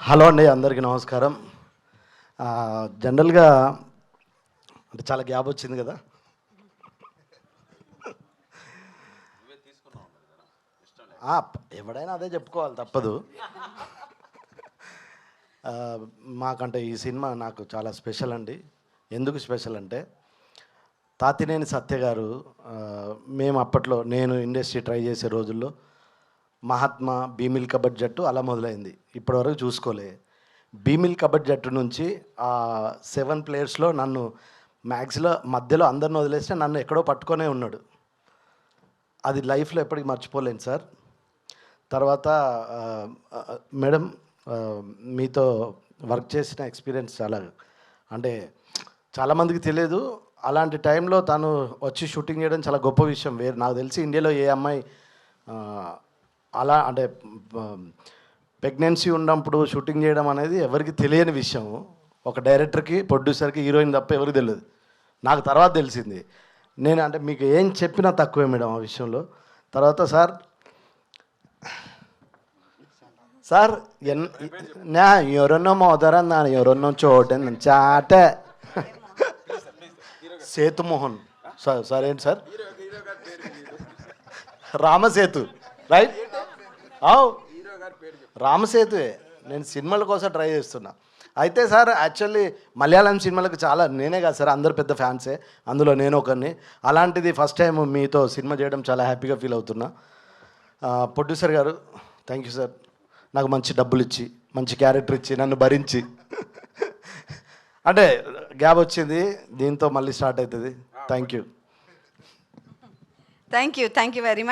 Hello అండి, అందరికీ నమస్కారం. జనరల్గా అంటే చాలా గ్యాప్ వచ్చింది కదా. ఎవడైనా అదే చెప్పుకోవాలి, తప్పదు. మాకంటే ఈ సినిమా నాకు చాలా స్పెషల్ అండి. ఎందుకు స్పెషల్ అంటే తాతినేని సత్య గారు, మేము అప్పట్లో నేను ఇండస్ట్రీ ట్రై చేసే రోజుల్లో మహాత్మా, భీమిల్ కబడ్డీ జట్టు అలా మొదలైంది. ఇప్పటివరకు చూసుకోలే. భీమిల్ కబడ్డీ జట్టు నుంచి 7 ప్లేయర్స్లో నన్ను మ్యాక్స్లో మధ్యలో అందరిని వదిలేస్తే నన్ను ఎక్కడో పట్టుకొనే ఉన్నాడు. అది లైఫ్లో ఎప్పటికీ మర్చిపోలేను సార్. తర్వాత మేడం, మీతో వర్క్ చేసిన ఎక్స్పీరియన్స్ చాలా, అంటే చాలామందికి తెలియదు. అలాంటి టైంలో తను వచ్చి షూటింగ్ చేయడం చాలా గొప్ప విషయం. నాకు తెలిసి ఇండియాలో ఏ అమ్మాయి అలా అంటే ప్రెగ్నెన్సీ ఉన్నప్పుడు షూటింగ్ చేయడం అనేది ఎవరికి తెలియని విషయం. ఒక డైరెక్టర్కి, ప్రొడ్యూసర్కి, హీరోయిన్ తప్ప ఎవరికి తెలియదు. నాకు తర్వాత తెలిసింది. నేను అంటే మీకు ఏం చెప్పినా తక్కువే మేడం ఆ విషయంలో. తర్వాత సార్ నా ఎవరన్నో మోదరా నా ఎవరన్నో చూడండి చాట సేతుమోహన్ సార్ ఏంటి సార్, రామసేతు రైట్? రామసేతువే. నేను సినిమాల కోసం ట్రై చేస్తున్నా. అయితే సార్, యాక్చువల్లీ మలయాళం సినిమాలకు చాలా, నేనే కాదు సార్, అందరు పెద్ద ఫ్యాన్సే, అందులో నేను ఒకరిని. అలాంటిది ఫస్ట్ టైం మీతో సినిమా చేయడం చాలా హ్యాపీగా ఫీల్ అవుతున్నా. ప్రొడ్యూసర్ గారు, థ్యాంక్ యూ సార్. నాకు మంచి డబ్బులు ఇచ్చి, మంచి క్యారెక్టర్ ఇచ్చి, నన్ను భరించి. అంటే గ్యాప్ వచ్చింది, దీంతో మళ్ళీ స్టార్ట్ అవుతుంది. Thank you very much.